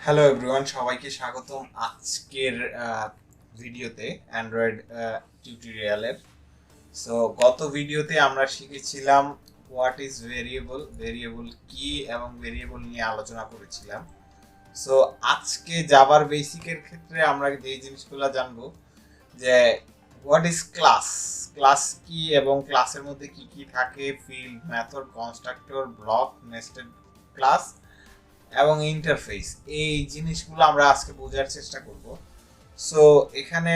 Hello everyone, সবাইকে স্বাগতম আজকের ভিডিওতে অ্যান্ড্রয়েড টিউটোরিয়ালের। সো গত ভিডিওতে আমরা শিখেছিলাম হোয়াট ইজ ভেরিয়েবল কি এবং ভেরিয়েবল নিয়ে আলোচনা করেছিলাম। সো আজকে জাভার বেসিকের ক্ষেত্রে আমরা যে জিনিসগুলো জানবো যে হোয়াট ইজ ক্লাস কি এবং ক্লাসের মধ্যে কি কি থাকে, field, method, constructor, block, nested class এবং ইন্টারফেস। এই জিনিসগুলো আমরা আজকে বোঝার চেষ্টা করব। সো এখানে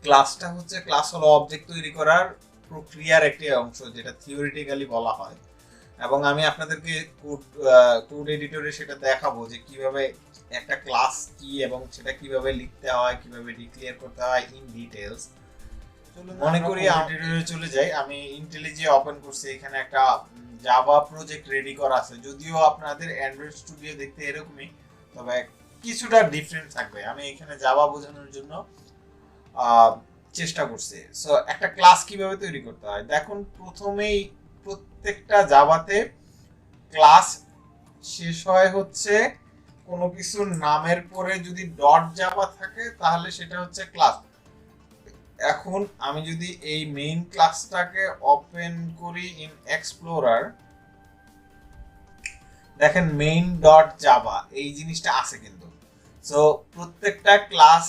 ক্লাস হলো অবজেক্ট তৈরি করার প্রক্রিয়ার একটি অংশ, যেটা থিওরিটিক্যালি বলা হয়, এবং আমি আপনাদেরকে কোড এডিটরে সেটা দেখাবো যে কিভাবে একটা ক্লাস কি এবং সেটা কিভাবে লিখতে হয়, কিভাবে ডিক্লেয়ার করতে হয় ইন ডিটেইলস। মনে করি এডিটরে চলে যাই। আমি ইন্টেলিজে ওপেন করছি, এখানে একটা জাভা প্রজেক্ট রেডি করা আছে। যদিও আপনাদের অ্যান্ড্রয়েড স্টুডিও দেখতে এরকমই, তবে কিছুটা ডিফারেন্ট থাকবে। আমি এখানে জাভা বোঝানোর জন্য চেষ্টা করছি। সো একটা ক্লাস কিভাবে তৈরি করতে হয় দেখুন। প্রথমেই প্রত্যেকটা জাভাতে ক্লাস শেষ হয় হচ্ছে কোনো কিছুর নামের পরে যদি ডট জাভা থাকে তাহলে সেটা হচ্ছে ক্লাস। এখন আমি যদি এই মেইন ক্লাসটাকে ওপেন করি ইন এক্সপ্লোরার, দেখেন মেইন ডট জাভা এই জিনিসটা আছে কিন্তু। সো প্রত্যেকটা ক্লাস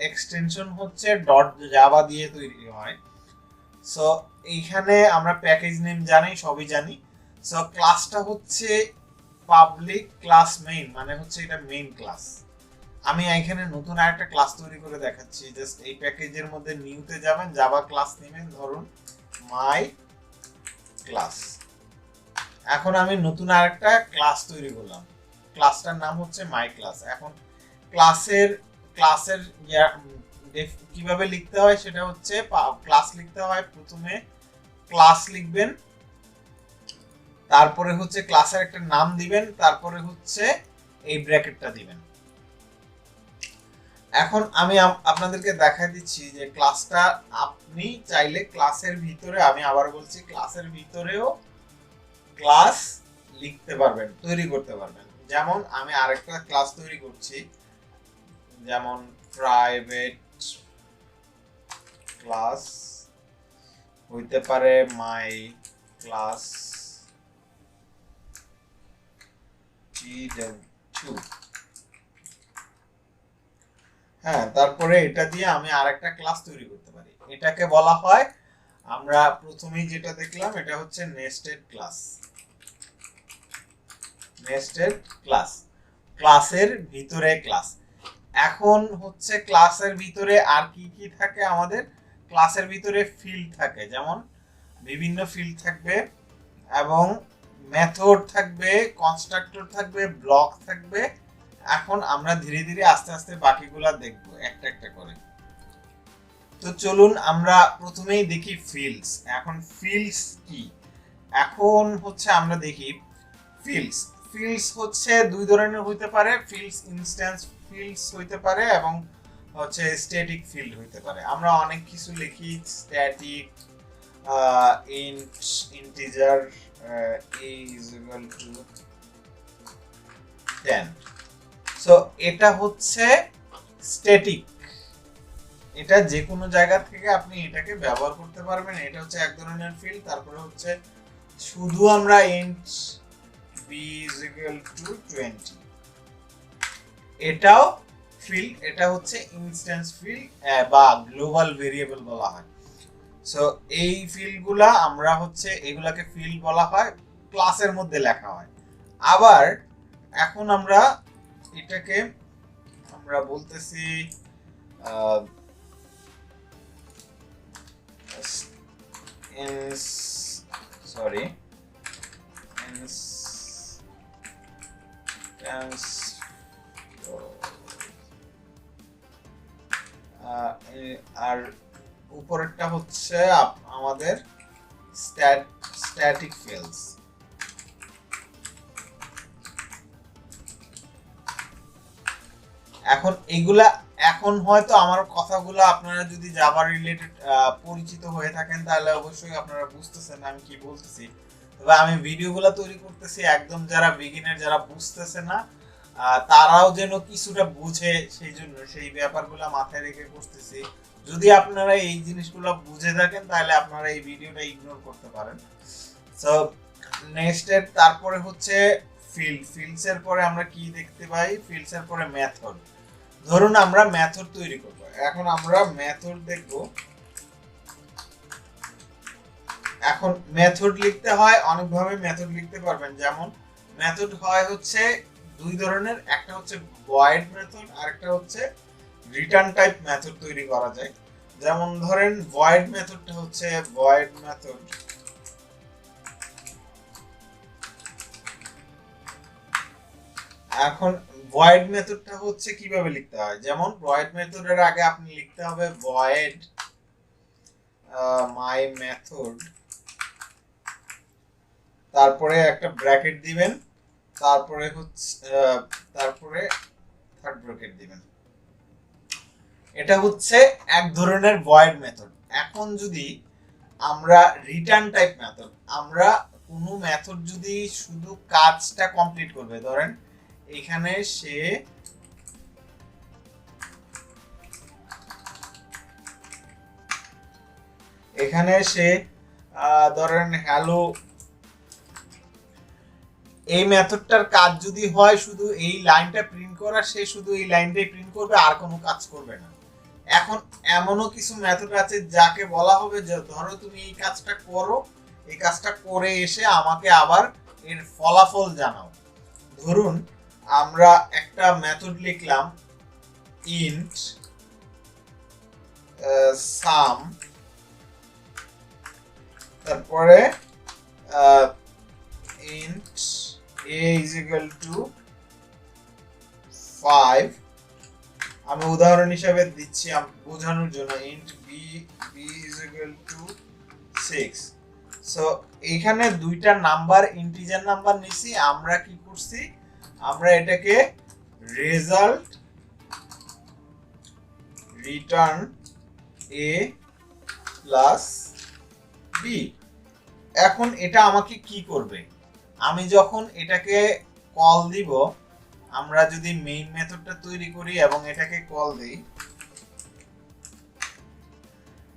এক্সটেনশন হচ্ছে ডট জাভা দিয়ে তৈরি হয়। সো এইখানে আমরা প্যাকেজ নেম জানি, সবই জানি। সো ক্লাসটা হচ্ছে পাবলিক ক্লাস মেইন, মানে হচ্ছে এটা মেইন ক্লাস। আমি এখানে নতুন আরেকটা ক্লাস তৈরি করে দেখাচ্ছি। জাস্ট এই প্যাকেজের মধ্যে নিউতে যাবেন, জাভা ক্লাস নেবেন, ধরুন মাই ক্লাস। এখন আমি নতুন আরেকটা ক্লাস তৈরি করলাম, ক্লাসটার নাম হচ্ছে মাই ক্লাস। এখন ক্লাসের ক্লাসের কিভাবে লিখতে হয় সেটা হচ্ছে, ক্লাস লিখতে হয় প্রথমে ক্লাস লিখবেন, তারপরে হচ্ছে ক্লাসের একটা নাম দিবেন, তারপরে হচ্ছে এই ব্র্যাকেটটা দিবেন। এখন আমি আপনাদেরকে দেখাই দিচ্ছি যে ক্লাসটা আপনি চাইলে ক্লাসের ভিতরে, আমি আবার বলছি, ক্লাসের ভিতরেও ক্লাস লিখতে পারবেন, তৈরি করতে পারবেন। যেমন আমি আরেকটা ক্লাস তৈরি করছি, যেমন প্রাইভেট ক্লাস হইতে পারে মাই ক্লাস T2। হ্যাঁ, তারপরে এটা দিয়ে আমি আরেকটা ক্লাস তৈরি করতে পারি। এটাকে বলা হয়, আমরা প্রথমেই যেটা দেখলাম, এটা হচ্ছে নেস্টেড ক্লাস। নেস্টেড ক্লাস, ক্লাসের ভিতরে ক্লাস। এখন হচ্ছে ক্লাসের ভিতরে আর কি কি থাকে আমাদের? ক্লাসের ভিতরে ফিল্ড থাকে, যেমন বিভিন্ন ফিল্ড থাকবে, এবং মেথড থাকবে, কনস্ট্রাক্টর থাকবে, ব্লক থাকবে। এখন আমরা ধীরে ধীরে আস্তে আস্তে বাকিগুলা দেখবো একটা একটা করে। তো চলুন আমরা প্রথমেই দেখি ফিল্ডস। এখন ফিল্ডস কি? এখন হচ্ছে আমরা দেখি ফিল্ডস। ফিল্ডস হচ্ছে দুই ধরনের হইতে পারে, ফিল্ডস ইনস্ট্যান্স ফিল্ডস হইতে পারে এবং হচ্ছে স্ট্যাটিক ফিল্ড হইতে পারে। আমরা অনেক কিছু লিখি, static integer a is equal to 10। So এটা হচ্ছে স্ট্যাটিক, এটা যে কোনো জায়গা থেকে আপনি এটাকে ব্যবহার করতে পারবেন। এটা হচ্ছে এক ধরনের ফিল্ড। তারপরে হচ্ছে শুধু আমরা int b is equal to 20, এটাও ফিল্ড। এটা হচ্ছে ইনস্ট্যান্স ফিল্ড বা গ্লোবাল ভেরিয়েবল বলা হয়। সো এই ফিল্ডগুলা আমরা হচ্ছে, এগুলাকে ফিল্ড বলা হয়, ক্লাসের মধ্যে লেখা হয়। আবার এখন আমরা এটাকে আমরা বলতেছি সরি আর উপরেরটা হচ্ছে আমাদের স্ট্যাটিক ফিল্ডস। এখন এগুলা, এখন হয়তো আমার কথাগুলো আপনারা যদি জাভা রিলেটেড পরিচিত হয়ে থাকেন তাহলে অবশ্যই আপনারা বুঝতেছেন আমি কি বলতেছি। তবে আমি ভিডিওগুলো তৈরি করতেছি একদম যারা বিগিনার, যারা বুঝতেছে না, তারাও যেন কিছুটা বুঝে, সেই জন্য সেই ব্যাপারগুলো মাথায় রেখে করতেছি। যদি আপনারা এই জিনিসগুলো বুঝে থাকেন তাহলে আপনারা এই ভিডিওটা ইগনোর করতে পারেন। সো নেক্সট এর তারপরে হচ্ছে ফিল্ডস এর পরে আমরা কি দেখতে পাই? ফিল্ডস এর পরে মেথড। ধরুন আমরা মেথড তৈরি করব। এখন আমরা মেথড দেখব। এখন মেথড লিখতে হয় অনেকভাবে মেথড লিখতে পারবেন। যেমন মেথড হয় হচ্ছে দুই ধরনের, একটা হচ্ছে ভয়েড মেথড আর একটা হচ্ছে রিটার্ন টাইপ মেথড তৈরি করা যায়। যেমন ধরেন ভয়েড মেথডটা হচ্ছে ভয়েড মেথড। এখন ভয়েড মেথডটা হচ্ছে কিভাবে লিখতে হয়? যেমন ভয়েড মেথডের আগে আপনি লিখতে হবে ভয়েড মাই মেথড, তারপরে একটা ব্র্যাকেট দিবেন, তারপরে হচ্ছে তারপরে থার্ড ব্র্যাকেট দিবেন। এটা হচ্ছে এক ধরনের ভয়েড মেথড। এখন যদি আমরা রিটার্ন টাইপ মেথড, আমরা কোনো মেথড যদি শুধু কাজটা কমপ্লিট করবে, ধরেন এখানে সে ধরেন হ্যালো, এই মেথডটার কাজ যদি হয় শুধু এই লাইনটা প্রিন্ট করা, সে শুধু এই লাইনটাই প্রিন্ট করবে আর কোনো কাজ করবে না। এখন এমনও কিছু মেথড আছে যাকে বলা হবে যে ধরো তুমি এই কাজটা করো, এই কাজটা করে এসে আমাকে আবার এর ফলাফল জানাও। ধরুন আমরা একটা মেথড লিখলাম ইন্ট সাম, তারপরে int a is equal to 5, আমি উদাহরণ হিসেবে দিচ্ছি বোঝানোর জন্য, int b is equal to 6। So এখানে দুইটা নাম্বার ইন্টিজার নাম্বার নিছি, আমরা কি করছি? আমরা এটাকে result return a plus b। এখন এটা আমাকে কি করবে? আমি যখন এটাকে কল দিব, আমরা যদি মেইন মেথডটা তৈরি করি এবং এটাকে কল দেই,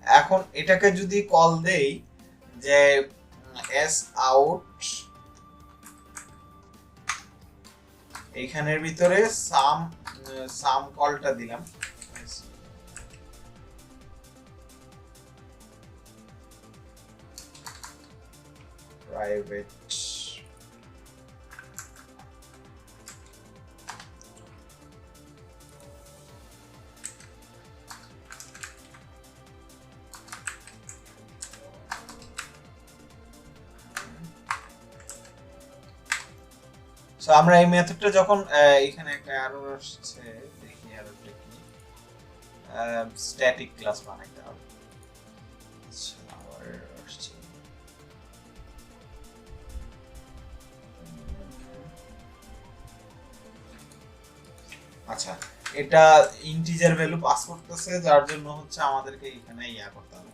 এখন এটাকে যদি কল দেই যে s out, এইখানের ভিতরে সাম কলটা দিলাম, প্রাইভেট সো আমরা এই মেথডটা যখন এখানে একটা এরর আসছে, দেখি এররটা কি, স্ট্যাটিক ক্লাস বানাইতে হবে। আচ্ছা, এটা ইন্টিজার ভ্যালু পাস করতেছে, যার জন্য হচ্ছে আমাদেরকে এখানে ইয়া করতে হবে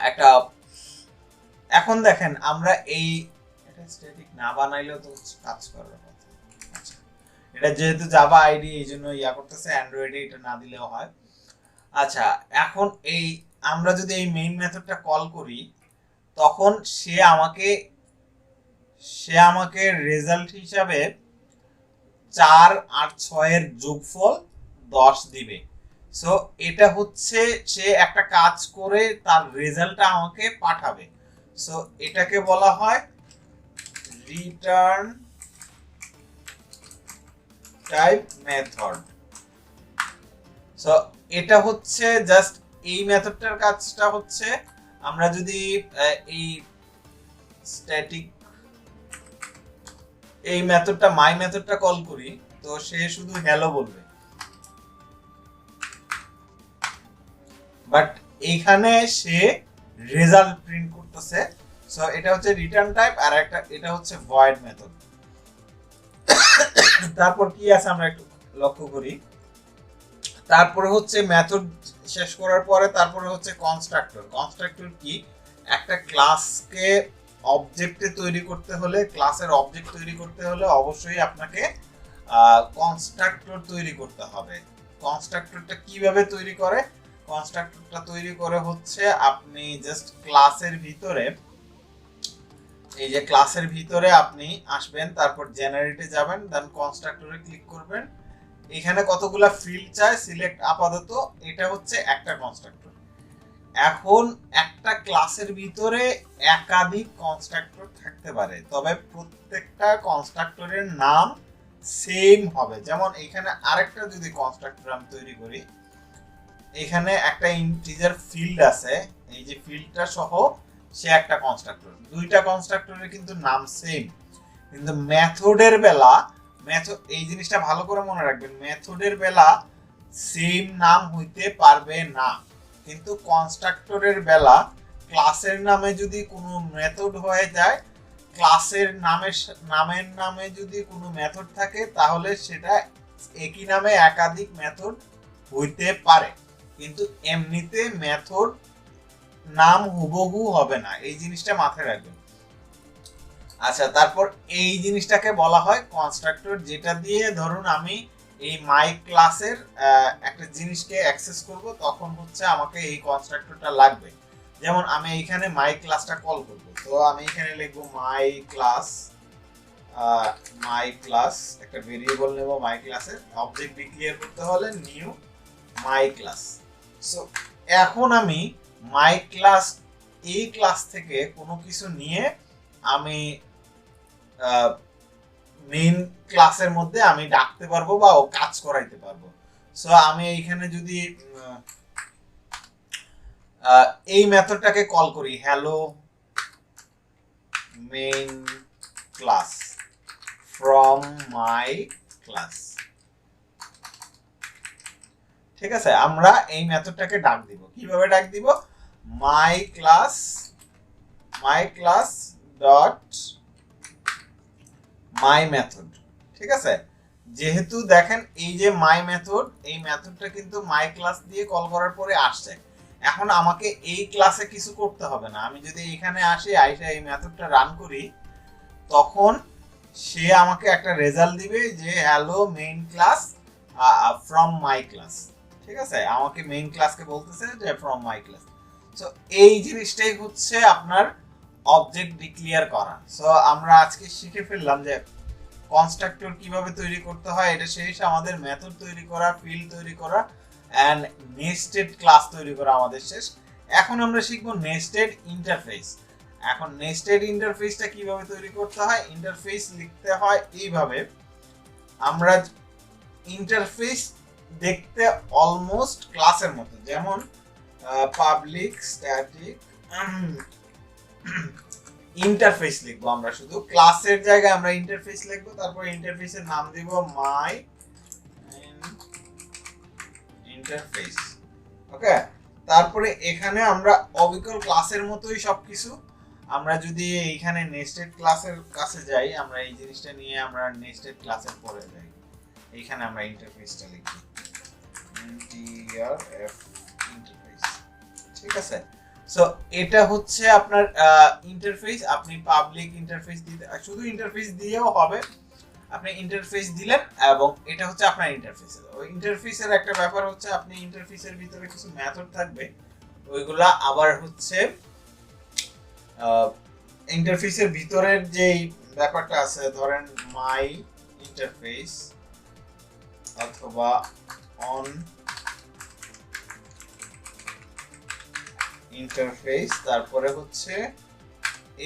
একটা। এখন দেখেন আমরা এই এটা স্ট্যাটিক না বানাইলেও তো কাজ করার কথা। আচ্ছা, এটা যেহেতু জাভা আইডি এই জন্য ইয়া করতেছে, অ্যান্ড্রয়েডে এটা না দিলেও হয়। আচ্ছা, এখন এই আমরা যদি এই মেইন মেথডটা কল করি, তখন সে আমাকে রেজাল্ট হিসাবে 4 আর 6 এর যোগফল 10 দিবে। সো এটা হচ্ছে সে একটা কাজ করে তার রেজাল্টটা আমাকে পাঠাবে। সো এটাকে বলা হয় রিটার্ন টাইপ মেথড। সো এটা হচ্ছে জাস্ট এই মেথডটার কাজটা হচ্ছে, আমরা যদি এই স্ট্যাটিক এই মেথডটা মাই মেথডটা কল করি, তো সে শুধু হ্যালো বলবে, বাট এখানে সে রেজাল্ট প্রিন্ট করতেছে। সো এটা হচ্ছে রিটার্ন টাইপ, আর এটা হচ্ছে ভয়েড মেথড। তারপর কি আছে আমরা একটু লক্ষ্য করি। তারপরে হচ্ছে মেথড শেষ করার পরে তারপরে হচ্ছে কনস্ট্রাক্টর। কনস্ট্রাক্টর কি? একটা ক্লাসকে অবজেক্টে তৈরি করতে হলে, ক্লাসের অবজেক্ট তৈরি করতে হলে অবশ্যই আপনাকে কনস্ট্রাক্টর তৈরি করতে হবে। কনস্ট্রাক্টরটা কিভাবে তৈরি করে? কনস্ট্রাক্টরটা তৈরি করে হচ্ছে আপনি জাস্ট ক্লাসের ভিতরে, এই যে ক্লাসের ভিতরে আপনি আসবেন, তারপর জেনারেটে যাবেন, দেন কনস্ট্রাক্টরে ক্লিক করবেন। এখানে কতগুলা ফিল্ড চায় সিলেক্ট আপাতত, এটা হচ্ছে একটা কনস্ট্রাক্টর। এখন একটা ক্লাসের ভিতরে একাধিক কনস্ট্রাক্টর থাকতে পারে, তবে প্রত্যেকটা কনস্ট্রাক্টরের নাম সেম হবে। যেমন এখানে আরেকটা যদি কনস্ট্রাক্টর আমি তৈরি করি, এখানে একটা ইন্টিজার ফিল্ড আছে, এই যে ফিল্ডটা সহ সে একটা কনস্ট্রাক্টর। দুইটা কনস্ট্রাক্টরের কিন্তু নাম সেম, কিন্তু মেথডের বেলা মেথড, এই জিনিসটা ভালো করে মনে রাখবেন, মেথডের বেলা সেম নাম হইতে পারবে না। কিন্তু কনস্ট্রাক্টরের বেলা ক্লাসের নামে যদি কোনো মেথড হয়ে যায়, ক্লাসের নামের নামে যদি কোনো মেথড থাকে, তাহলে সেটা একই নামে একাধিক মেথড হইতে পারে, কিন্তু এমনিতে মেথড নাম হুবহু হবে না। এই জিনিসটা মাথায় রাখবেন। আচ্ছা, তারপর এই জিনিসটাকে বলা হয় কনস্ট্রাক্টর, যেটা দিয়ে ধরুন আমি এই মাই ক্লাসের একটা জিনিসকে অ্যাক্সেস করব, তখন হচ্ছে আমাকে এই কনস্ট্রাক্টরটা লাগবে। যেমন আমি এখানে মাই ক্লাসটা কল করব, তো আমি এখানে লিখব মাই ক্লাস, একটা ভেরিয়েবল নেব মাই ক্লাসের, অবজেক্ট ডিক্লেয়ার করতে হলে নিউ মাই ক্লাস। সো এখন আমি মাই ক্লাস, এই ক্লাস থেকে কোনো কিছু নিয়ে আমি মেইন ক্লাসের মধ্যে আমি ডাকতে পারবো বা ও কাজ করাইতে পারবো। সো আমি এইখানে যদি এই মেথডটাকে কল করি, hello main class from my class, ঠিক আছে, আমরা এই মেথডটাকে ডাক দিব। কিভাবে ডাক দিব? My class dot my method, ঠিক আছে। যেহেতু দেখেন এই যে মাই মেথড, এই মেথডটা কিন্তু মাই ক্লাস দিয়ে কল করার পরে আসছে। এখন আমাকে এই ক্লাসে কিছু করতে হবে না, আমি যদি এখানে আসি, আইসা এই মেথডটা রান করি, তখন সে আমাকে একটা রেজাল্ট দিবে যে hello main class from my class, ঠিক আছে, আমাকে মেইন ক্লাসকে বলতেছে যে ফ্রম মাই ক্লাস। সো এই জিনিসটাই হচ্ছে আপনার অবজেক্ট ডিক্লেয়ার করা। সো আমরা আজকে শিখে ফেললাম যে কনস্ট্রাক্টর কিভাবে তৈরি করতে হয়, এটা শেষ। আমাদের মেথড তৈরি করা, ফিল্ড তৈরি করা এন্ড নেস্টেড ক্লাস তৈরি করা আমাদের শেষ। এখন আমরা শিখবো নেস্টেড ইন্টারফেস। এখন নেস্টেড ইন্টারফেসটা কিভাবে তৈরি করতে হয়, ইন্টারফেস লিখতে হয় এইভাবে। আমরা ইন্টারফেস দেখতে অলমোস্ট ক্লাসের মতো, যেমন পাবলিক স্ট্যাটিক ইন্টারফেস লিখবো। আমরা শুধু ক্লাসের জায়গায় আমরা ইন্টারফেস লিখবো, তারপর ইন্টারফেসের নাম দিব মাই ইন্টারফেস, ওকে। তারপরে এখানে আমরা অবিকল ক্লাসের মতোই সবকিছু, আমরা যদি এইখানে নেস্টেড ক্লাসের কাছে যাই, আমরা এই জিনিসটা নিয়ে আমরা নেস্টেড ক্লাসের পরে যাই, এইখানে আমরা ইন্টারফেসটা লিখি ইন্টারফেস, ঠিক আছে। সো এটা হচ্ছে আপনার ইন্টারফেস। আপনি পাবলিক ইন্টারফেস দিতে, শুধু ইন্টারফেস দিয়েও হবে, আপনি ইন্টারফেস দিলেন এবং এটা হচ্ছে আপনার ইন্টারফেস। ওই ইন্টারফেসের একটা ব্যাপার হচ্ছে, আপনি ইন্টারফেসের ভিতরে কিছু মেথড থাকবে, ওইগুলা আবার হচ্ছে ইন্টারফেসের ভিতরের যেই ব্যাপারটা আছে, ধরেন মাই ইন্টারফেস অথবা অন ইন্টারফেস, তারপরে হচ্ছে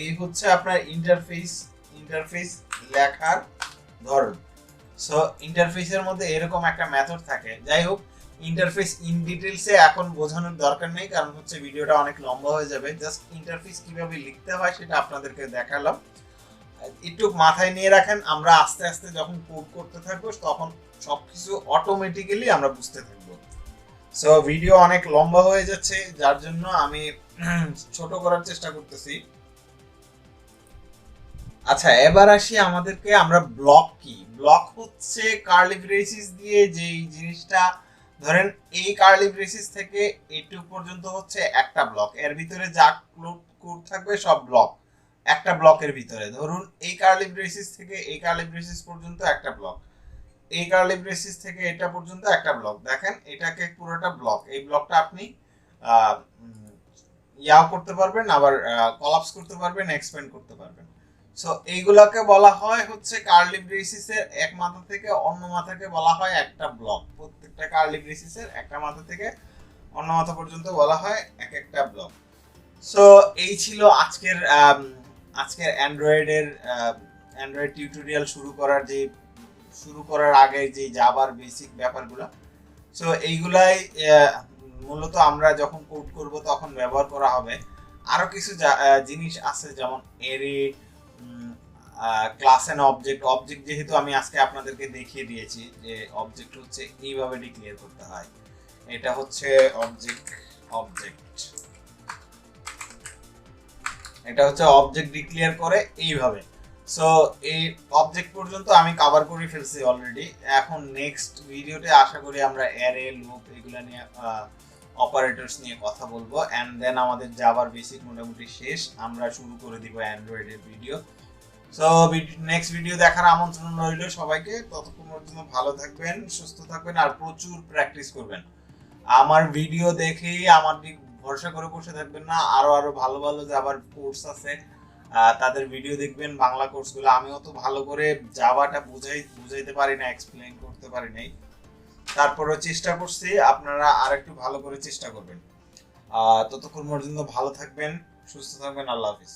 এই হচ্ছে আপনার ইন্টারফেস লেখার ধরন। সো ইন্টারফেসের মধ্যে এরকম একটা মেথড থাকে। যাই হোক, ইন্টারফেস ইন ডিটেইলসে এখন বোঝানোর দরকার নেই, কারণ হচ্ছে ভিডিওটা অনেক লম্বা হয়ে যাবে। জাস্ট ইন্টারফেস কিভাবে লিখতে হয় সেটা আপনাদেরকে দেখালাম। একটু মাথায় নিয়ে রাখেন, আমরা আস্তে আস্তে যখন কোড করতে থাকবো তখন সবকিছু অটোমেটিক্যালি আমরা বুঝতে থাকবো। সো ভিডিও অনেক লম্বা হয়ে যাচ্ছে, যার জন্য আমি ছোট করার চেষ্টা করতেছি। আচ্ছা, এবার আসি আমাদেরকে, আমরা ব্লক কি? ব্লক হচ্ছে কার্লি ব্রেসিস দিয়ে যেই জিনিসটা, ধরেন এই কার্লি ব্রেসিস থেকে এইটুক পর্যন্ত হচ্ছে একটা ব্লক, এর ভিতরে যা কোড থাকবে সব ব্লক একটা ব্লকের ভিতরে। ধরুন এই কার্লি ব্রেসিস থেকে এই কার্লি ব্রেসিস পর্যন্ত একটা ব্লক, এই কার্লি ব্রেসিস থেকে এটা পর্যন্ত একটা ব্লক, দেখেন এটাকে পুরোটা ব্লক, এই ব্লকটা আপনি ইয়াও করতে পারবেন, আবার কলাপস করতে পারবেন, এক্সপ্যান্ড করতে পারবেন। সো এইগুলাকে বলা হয় হচ্ছে কার্লি ব্রেসিসের এক মাথা থেকে অন্য মাথাকে বলা হয় একটা ব্লক। প্রত্যেকটা কার্লি ব্রেসিসের একটা মাথা থেকে অন্য মাথা পর্যন্ত বলা হয় এক একটা ব্লক। সো এই ছিল আজকের অ্যান্ড্রয়েড টিউটোরিয়াল শুরু করার আগে যে জাভার বেসিক ব্যাপারগুলো। সো এইগুলাই মূলত আমরা যখন কোড করব তখন ব্যবহার করা হবে। আরো কিছু জিনিস আছে, যেমন এরে, ক্লাস এন্ড অবজেক্ট যেহেতু আমি আজকে আপনাদেরকে দেখিয়ে দিয়েছি যে অবজেক্ট হচ্ছে এইভাবে ডিক্লেয়ার করতে হয়। এটা হচ্ছে অবজেক্ট ডিক্লেয়ার করে এইভাবে। সো এই অবজেক্ট পর্যন্ত আমি কভার করে ফেলছি অলরেডি। এখন নেক্সট ভিডিওতে আশা করি আমরা অ্যারে, লুপ এগুলা নিয়ে অপারেটরস নিয়ে কথা বলবো, এন্ড দেন আমাদের জাভার বেসিক মোটামুটি শেষ, আমরা শুরু করে দিব অ্যান্ড্রয়েডের ভিডিও। সো নেক্সট ভিডিও দেখার আমন্ত্রণ রইল সবাইকে। ততক্ষণ পর্যন্ত ভালো থাকবেন, সুস্থ থাকবেন, আর প্রচুর প্র্যাকটিস করবেন। আমার ভিডিও দেখেই আমার ভরসা করে বসে থাকবেন না, আরো ভালো ভালো জাভার কোর্স আছে, তাদের ভিডিও দেখবেন, বাংলা কোর্সগুলো। আমি অত ভালো করে জাভাটা বুঝাইতে পারি না, এক্সপ্লেইন করতে পারি নাই, তারপরেও চেষ্টা করছি, আপনারা আরেকটু ভালো করে চেষ্টা করবেন। ততক্ষণ পর্যন্ত ভালো থাকবেন, সুস্থ থাকবেন, আল্লাহ হাফিজ।